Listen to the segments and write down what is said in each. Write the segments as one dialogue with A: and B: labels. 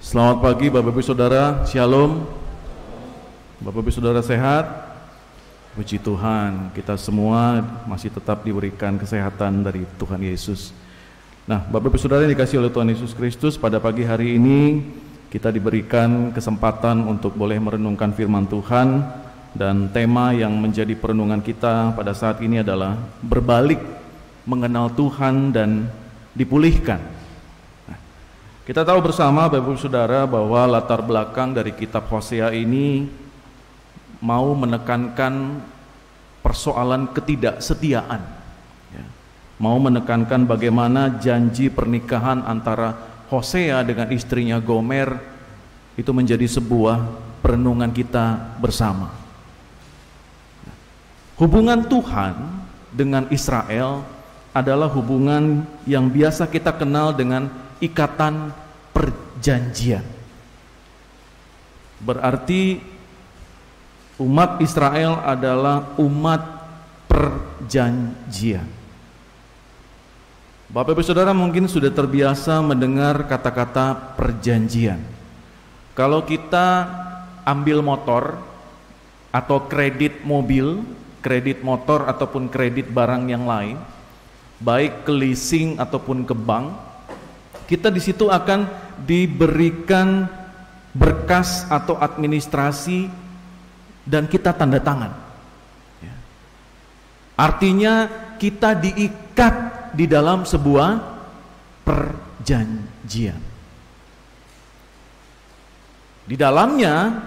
A: Selamat pagi Bapak Ibu Saudara, Shalom. Bapak Ibu Saudara sehat? Puji Tuhan, kita semua masih tetap diberikan kesehatan dari Tuhan Yesus. Nah, Bapak Ibu Saudara yang dikasihi oleh Tuhan Yesus Kristus, pada pagi hari ini kita diberikan kesempatan untuk boleh merenungkan firman Tuhan. Dan tema yang menjadi perenungan kita pada saat ini adalah berbalik, mengenal Tuhan dan dipulihkan. Kita tahu bersama Bapak Ibu Saudara bahwa latar belakang dari kitab Hosea ini mau menekankan persoalan ketidaksetiaan, mau menekankan bagaimana janji pernikahan antara Hosea dengan istrinya Gomer itu menjadi sebuah perenungan kita bersama. Hubungan Tuhan dengan Israel adalah hubungan yang biasa kita kenal dengan ikatan perjanjian. Berarti umat Israel adalah umat perjanjian. Bapak Ibu Saudara mungkin sudah terbiasa mendengar kata-kata perjanjian. Kalau kita ambil motor atau kredit mobil, kredit motor ataupun kredit barang yang lain, baik ke leasing ataupun ke bank, kita di situ akan diberikan berkas atau administrasi dan kita tanda tangan. Artinya kita diikat di dalam sebuah perjanjian. Di dalamnya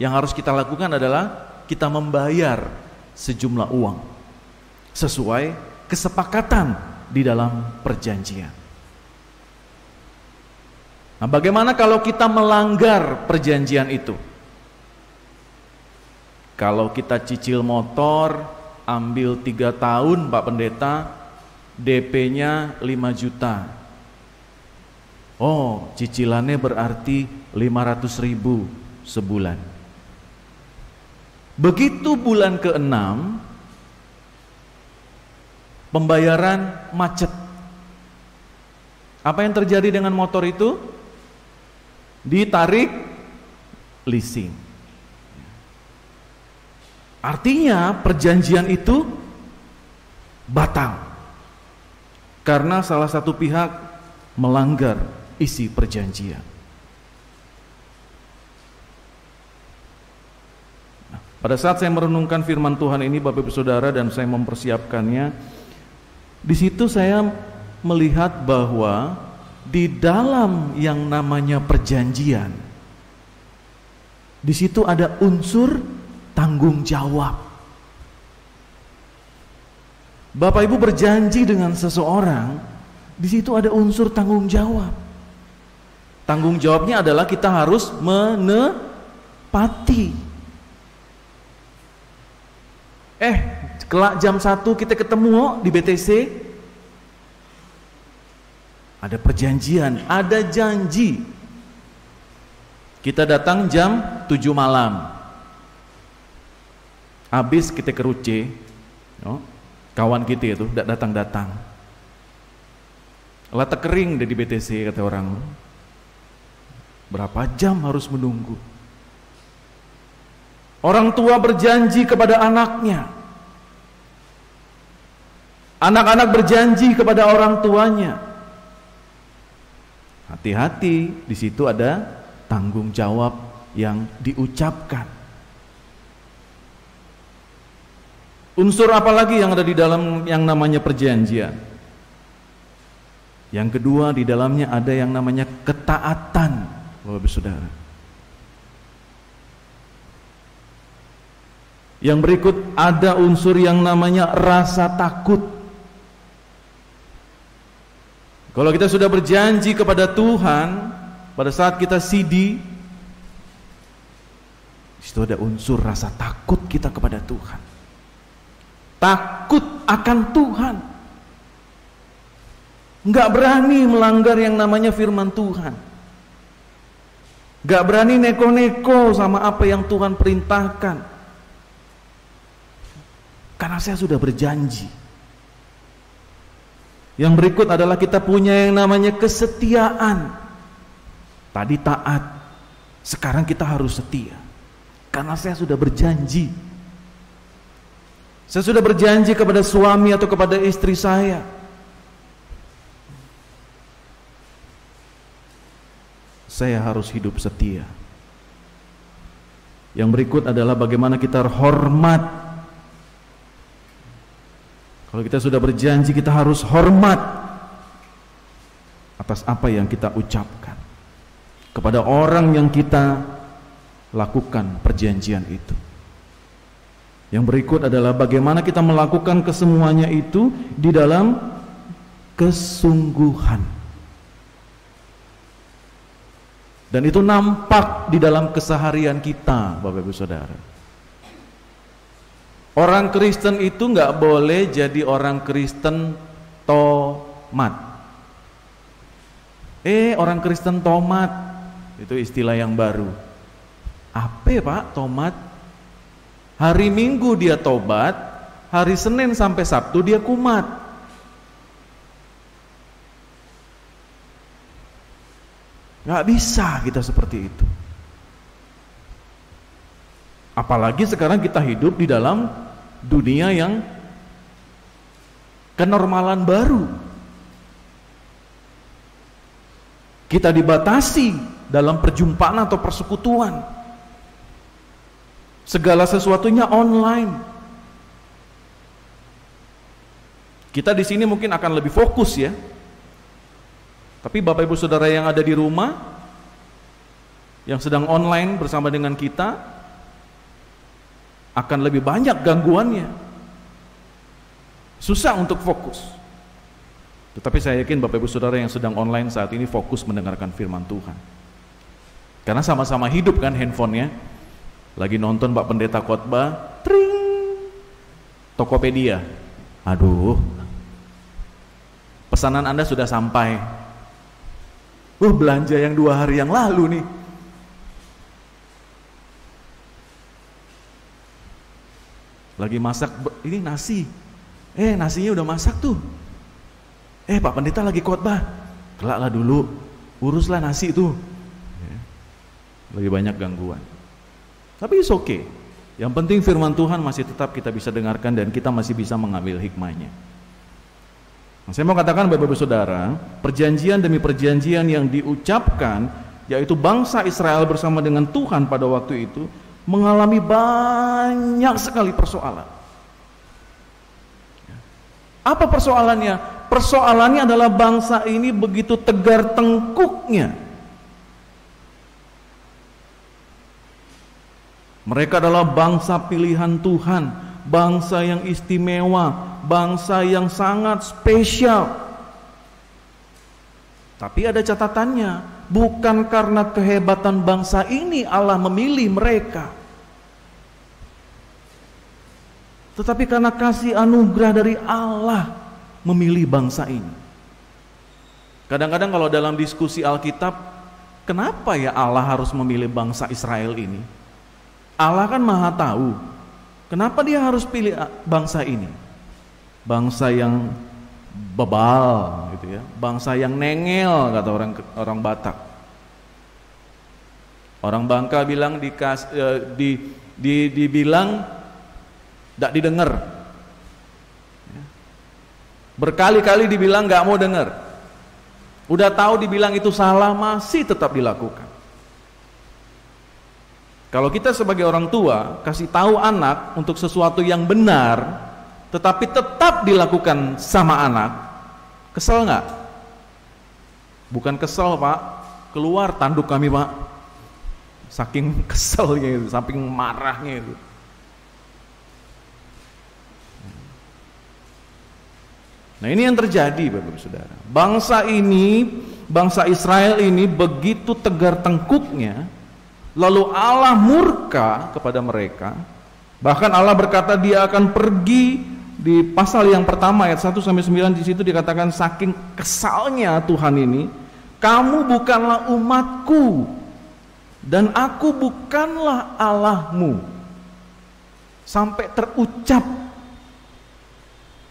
A: yang harus kita lakukan adalah kita membayar sejumlah uang sesuai kesepakatan di dalam perjanjian. Nah, bagaimana kalau kita melanggar perjanjian itu? Kalau kita cicil motor, ambil 3 tahun Pak Pendeta, DP-nya 5 juta. Oh, cicilannya berarti 500.000 sebulan. Begitu bulan ke-6, pembayaran macet. Apa yang terjadi dengan motor itu? Ditarik leasing. Artinya perjanjian itu batal karena salah satu pihak melanggar isi perjanjian. Nah, pada saat saya merenungkan firman Tuhan ini Bapak Ibu Saudara dan saya mempersiapkannya, di situ saya melihat bahwa di dalam yang namanya perjanjian, di situ ada unsur tanggung jawab. Bapak Ibu berjanji dengan seseorang, di situ ada unsur tanggung jawab. Tanggung jawabnya adalah kita harus menepati. Kelak jam 1 kita ketemu di BTC. Ada perjanjian, ada janji. Kita datang jam 7 malam. Habis kita ke Ruce, kawan kita itu datang-datang. Lata kering di BTC kata orang. Berapa jam harus menunggu? Orang tua berjanji kepada anaknya. Anak-anak berjanji kepada orang tuanya. Hati-hati, di situ ada tanggung jawab yang diucapkan. Unsur apa lagi yang ada di dalam yang namanya perjanjian? Yang kedua, di dalamnya ada yang namanya ketaatan, Bapak Ibu Saudara. Yang berikut ada unsur yang namanya rasa takut. Kalau kita sudah berjanji kepada Tuhan, pada saat kita CD, di situ ada unsur rasa takut kita kepada Tuhan. Takut akan Tuhan. Enggak berani melanggar yang namanya firman Tuhan. Enggak berani neko-neko sama apa yang Tuhan perintahkan. Karena saya sudah berjanji. Yang berikut adalah kita punya yang namanya kesetiaan. Tadi taat, sekarang kita harus setia. Karena saya sudah berjanji. Saya sudah berjanji kepada suami atau kepada istri saya. Saya harus hidup setia. Yang berikut adalah bagaimana kita hormat. Kalau kita sudah berjanji, kita harus hormat atas apa yang kita ucapkan kepada orang yang kita lakukan perjanjian itu. Yang berikut adalah bagaimana kita melakukan kesemuanya itu di dalam kesungguhan. Dan itu nampak di dalam keseharian kita, Bapak Ibu Saudara. Orang Kristen itu nggak boleh jadi orang Kristen tomat. Orang Kristen tomat, itu istilah yang baru. Apa Pak tomat? Hari Minggu dia tobat, hari Senin sampai Sabtu dia kumat. Gak bisa kita seperti itu. Apalagi sekarang kita hidup di dalam dunia yang kenormalan baru. Kita dibatasi dalam perjumpaan atau persekutuan. Segala sesuatunya online. Kita di sini mungkin akan lebih fokus ya. Tapi Bapak Ibu Saudara yang ada di rumah, yang sedang online bersama dengan kita, akan lebih banyak gangguannya. Susah untuk fokus. Tetapi saya yakin Bapak Ibu Saudara yang sedang online saat ini fokus mendengarkan firman Tuhan. Karena sama-sama hidup kan handphonenya. Lagi nonton Pak Pendeta khotbah, tring, Tokopedia. Aduh, pesanan Anda sudah sampai. Belanja yang 2 hari yang lalu nih. Lagi masak, ini nasi. Nasinya udah masak tuh. Pak Pendeta lagi khotbah. Kelaklah dulu, uruslah nasi tuh. Lebih banyak gangguan. Tapi it's okay. Yang penting firman Tuhan masih tetap kita bisa dengarkan dan kita masih bisa mengambil hikmahnya. Nah, saya mau katakan Bapak Ibu Saudara, perjanjian demi perjanjian yang diucapkan, yaitu bangsa Israel bersama dengan Tuhan pada waktu itu, mengalami banyak sekali persoalan. Apa persoalannya? Persoalannya adalah bangsa ini begitu tegar tengkuknya. Mereka adalah bangsa pilihan Tuhan, bangsa yang istimewa, bangsa yang sangat spesial. Tapi ada catatannya, bukan karena kehebatan bangsa ini Allah memilih mereka, tetapi karena kasih anugerah dari Allah memilih bangsa ini. Kadang-kadang kalau dalam diskusi Alkitab, kenapa ya Allah harus memilih bangsa Israel ini? Allah kan maha tahu. Kenapa dia harus pilih bangsa ini? Bangsa yang bebal gitu ya, bangsa yang nengel kata orang Batak. Orang Bangka bilang dibilang tidak didengar. Berkali-kali dibilang nggak mau dengar. Udah tahu dibilang itu salah masih tetap dilakukan. Kalau kita sebagai orang tua kasih tahu anak untuk sesuatu yang benar, tetapi tetap dilakukan sama anak, kesel nggak? Bukan kesel Pak, keluar tanduk kami Pak, saking keselnya itu, saking marahnya itu. Nah ini yang terjadi Bapak Ibu Saudara. Bangsa ini, bangsa Israel ini begitu tegar tengkuknya. Lalu Allah murka kepada mereka. Bahkan Allah berkata dia akan pergi. Di pasal yang pertama ayat 1-9 di situ dikatakan saking kesalnya Tuhan ini, kamu bukanlah umatku dan aku bukanlah Allahmu. Sampai terucap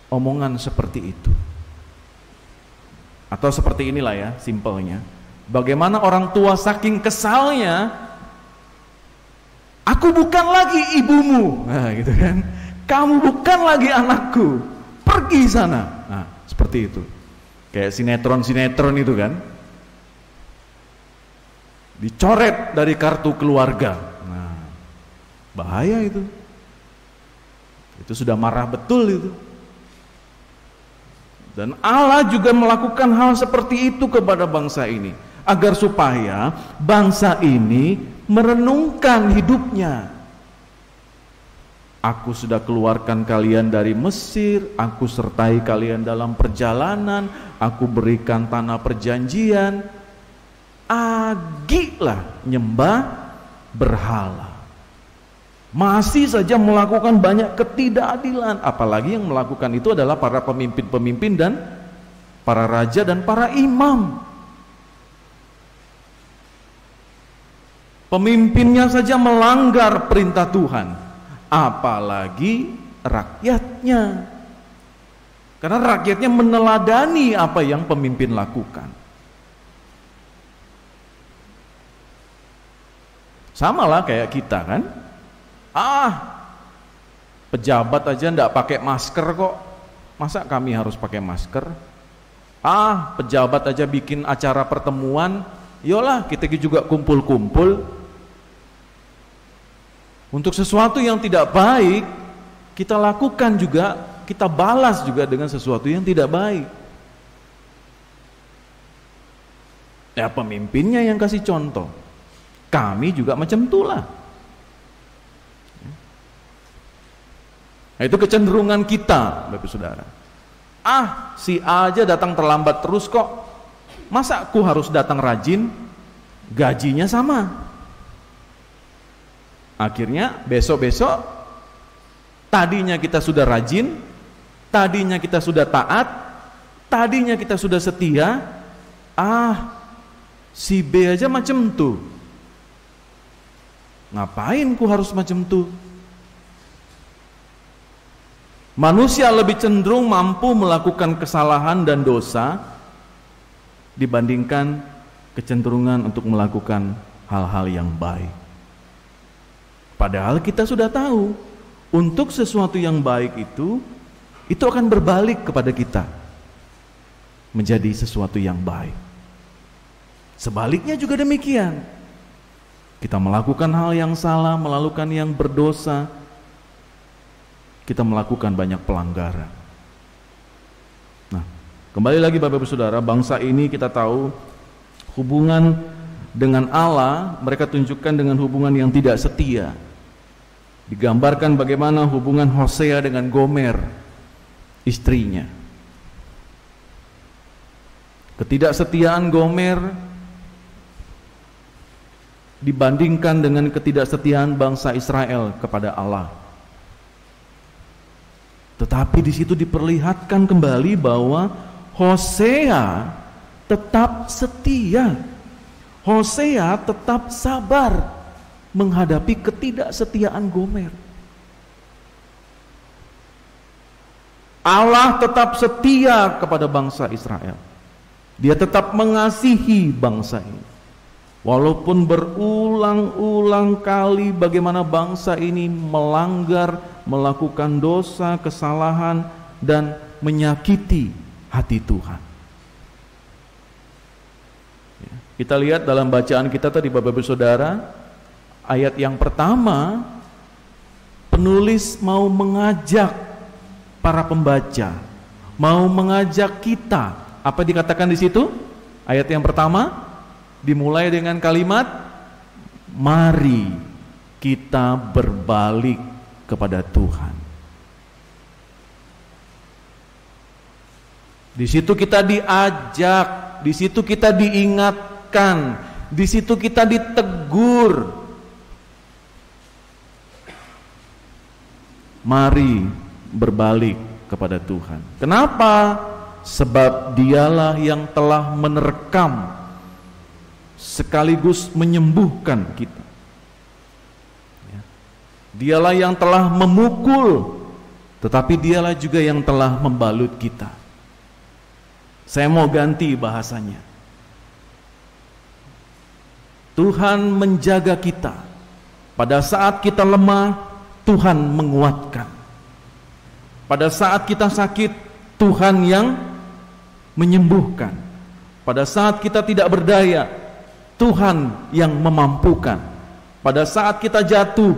A: omongan seperti itu. Atau seperti inilah ya simpelnya. Bagaimana orang tua saking kesalnya, aku bukan lagi ibumu, nah gitu kan, kamu bukan lagi anakku, pergi sana. Nah seperti itu, kayak sinetron itu kan, dicoret dari kartu keluarga. Nah bahaya itu sudah marah betul itu. Dan Allah juga melakukan hal seperti itu kepada bangsa ini, agar supaya bangsa ini merenungkan hidupnya. Aku sudah keluarkan kalian dari Mesir, aku sertai kalian dalam perjalanan, aku berikan tanah perjanjian. Agilah nyembah berhala. Masih saja melakukan banyak ketidakadilan, apalagi yang melakukan itu adalah para pemimpin-pemimpin dan para raja dan para imam. Pemimpinnya saja melanggar perintah Tuhan, apalagi rakyatnya. Karena rakyatnya meneladani apa yang pemimpin lakukan. Samalah kayak kita kan. Pejabat aja ndak pakai masker kok. Masa kami harus pakai masker? Pejabat aja bikin acara pertemuan, yolah kita juga kumpul-kumpul. Untuk sesuatu yang tidak baik kita lakukan juga, kita balas juga dengan sesuatu yang tidak baik. Ya pemimpinnya yang kasih contoh, kami juga macam itulah. Nah, itu kecenderungan kita, Bapak Saudara. Si A aja datang terlambat terus kok, masa aku harus datang rajin? Gajinya sama. Akhirnya besok-besok tadinya kita sudah rajin, tadinya kita sudah taat, tadinya kita sudah setia, si B aja macam tuh. Ngapain ku harus macam tuh? Manusia lebih cenderung mampu melakukan kesalahan dan dosa dibandingkan kecenderungan untuk melakukan hal-hal yang baik. Padahal kita sudah tahu, untuk sesuatu yang baik itu akan berbalik kepada kita menjadi sesuatu yang baik. Sebaliknya juga demikian. Kita melakukan hal yang salah, melakukan yang berdosa, kita melakukan banyak pelanggaran. Nah, kembali lagi Bapak Ibu Saudara, bangsa ini kita tahu hubungan dengan Allah mereka tunjukkan dengan hubungan yang tidak setia. Digambarkan bagaimana hubungan Hosea dengan Gomer, istrinya. Ketidaksetiaan Gomer dibandingkan dengan ketidaksetiaan bangsa Israel kepada Allah. Tetapi di situ diperlihatkan kembali bahwa Hosea tetap setia. Hosea tetap sabar menghadapi ketidaksetiaan Gomer. Allah tetap setia kepada bangsa Israel. Dia tetap mengasihi bangsa ini. Walaupun berulang-ulang kali bagaimana bangsa ini melanggar, melakukan dosa, kesalahan, dan menyakiti hati Tuhan. Kita lihat dalam bacaan kita tadi Bapak Ibu Saudara, ayat yang pertama, penulis mau mengajak para pembaca, mau mengajak kita. Apa dikatakan di situ? Ayat yang pertama dimulai dengan kalimat, mari kita berbalik kepada Tuhan. Di situ kita diajak, di situ kita diingatkan, di situ kita ditegur. Mari berbalik kepada Tuhan. Kenapa? Sebab Dialah yang telah menerkam sekaligus menyembuhkan kita. Dialah yang telah memukul, tetapi Dialah juga yang telah membalut kita. Saya mau ganti bahasanya. Tuhan menjaga kita. Pada saat kita lemah, Tuhan menguatkan. Pada saat kita sakit, Tuhan yang menyembuhkan. Pada saat kita tidak berdaya, Tuhan yang memampukan. Pada saat kita jatuh,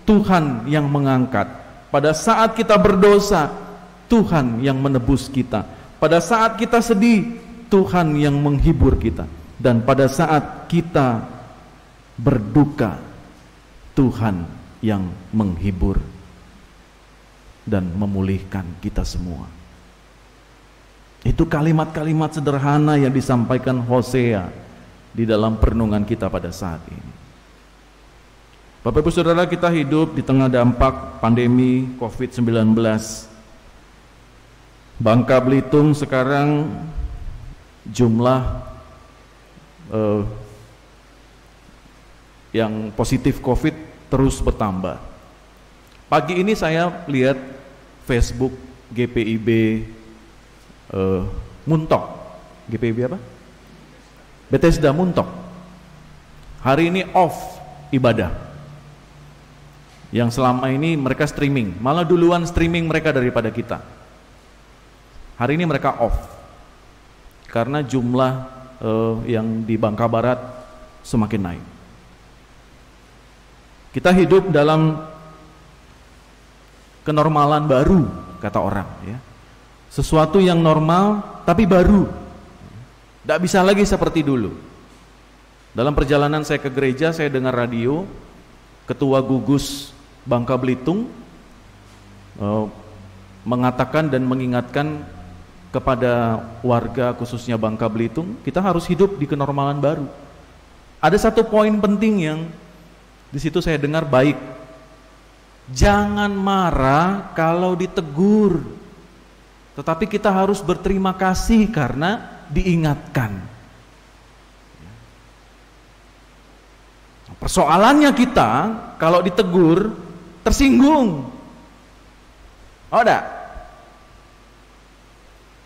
A: Tuhan yang mengangkat. Pada saat kita berdosa, Tuhan yang menebus kita. Pada saat kita sedih, Tuhan yang menghibur kita. Dan pada saat kita berduka, Tuhan yang menghibur dan memulihkan kita semua. Itu kalimat-kalimat sederhana yang disampaikan Hosea di dalam perenungan kita pada saat ini. Bapak Ibu Saudara, kita hidup di tengah dampak pandemi COVID-19. Bangka Belitung sekarang jumlah yang positif COVID terus bertambah. Pagi ini saya lihat Facebook GPIB Muntok. GPIB apa? Bethesda Muntok. Hari ini off ibadah. Yang selama ini mereka streaming, malah duluan streaming mereka daripada kita. Hari ini mereka off. Karena jumlah yang di Bangka Barat semakin naik. Kita hidup dalam kenormalan baru, kata orang, ya. Sesuatu yang normal tapi baru. Tidak bisa lagi seperti dulu. Dalam perjalanan saya ke gereja, saya dengar radio, Ketua Gugus Bangka Belitung mengatakan dan mengingatkan kepada warga khususnya Bangka Belitung, kita harus hidup di kenormalan baru. Ada satu poin penting yang di situ saya dengar baik. Jangan marah kalau ditegur. Tetapi kita harus berterima kasih karena diingatkan. Persoalannya kita kalau ditegur tersinggung. Oh, enggak?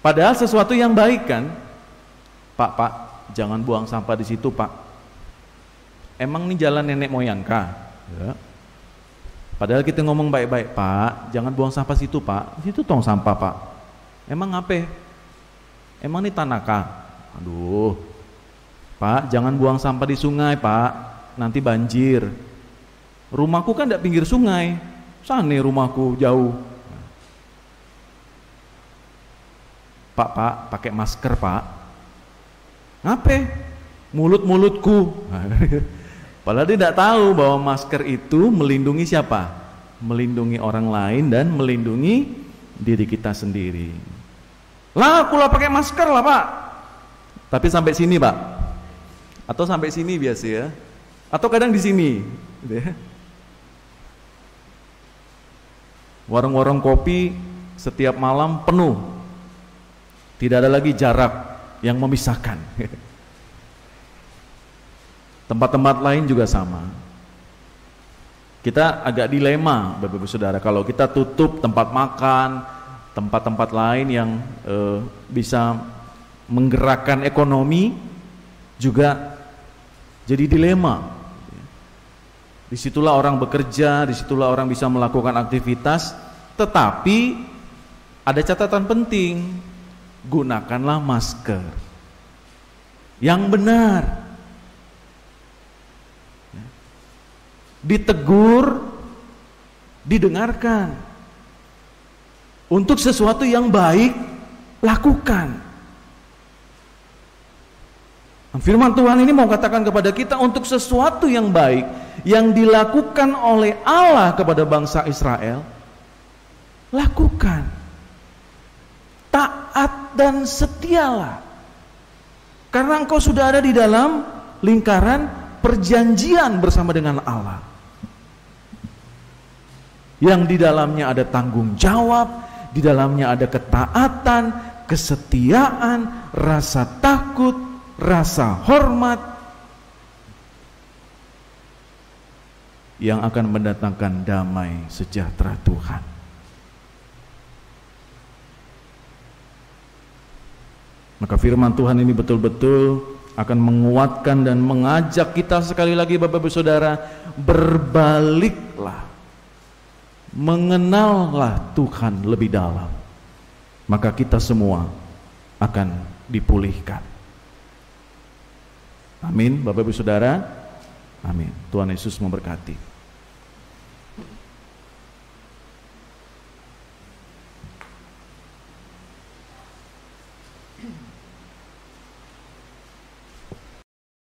A: Padahal sesuatu yang baik kan? Pak, jangan buang sampah di situ, Pak. Emang ini jalan nenek moyang kah? Ya. Padahal kita ngomong baik-baik, Pak, jangan buang sampah situ, Pak. Situ tong sampah, Pak. Emang apa? Emang ini tanah kah? Aduh. Pak, jangan buang sampah di sungai, Pak. Nanti banjir. Rumahku kan tidak pinggir sungai. Sana rumahku jauh. Pak, pakai masker, Pak. Ngapain? Mulut-mulutku. Padahal dia tidak tahu bahwa masker itu melindungi siapa? Melindungi orang lain dan melindungi diri kita sendiri. Lah, aku lah pakai masker lah, Pak. Tapi sampai sini, Pak. Atau sampai sini biasa ya. Atau kadang di sini. Warung-warung kopi setiap malam penuh. Tidak ada lagi jarak yang memisahkan. Tempat-tempat lain juga sama. Kita agak dilema, Bapak Ibu Saudara, kalau kita tutup tempat makan, tempat-tempat lain yang bisa menggerakkan ekonomi, juga jadi dilema. Disitulah orang bekerja, disitulah orang bisa melakukan aktivitas, tetapi ada catatan penting, gunakanlah masker yang benar. Ditegur, didengarkan. Untuk sesuatu yang baik, lakukan. Firman Tuhan ini mau katakan kepada kita, untuk sesuatu yang baik yang dilakukan oleh Allah kepada bangsa Israel, lakukan. Taat dan setialah. Karena engkau sudah ada di dalam lingkaran perjanjian bersama dengan Allah. Yang di dalamnya ada tanggung jawab, di dalamnya ada ketaatan, kesetiaan, rasa takut, rasa hormat yang akan mendatangkan damai sejahtera Tuhan. Maka firman Tuhan ini betul-betul akan menguatkan dan mengajak kita sekali lagi Bapak Ibu Saudara, berbaliklah, mengenallah Tuhan lebih dalam, maka kita semua akan dipulihkan. Amin Bapak Ibu Saudara. Amin. Tuhan Yesus memberkati.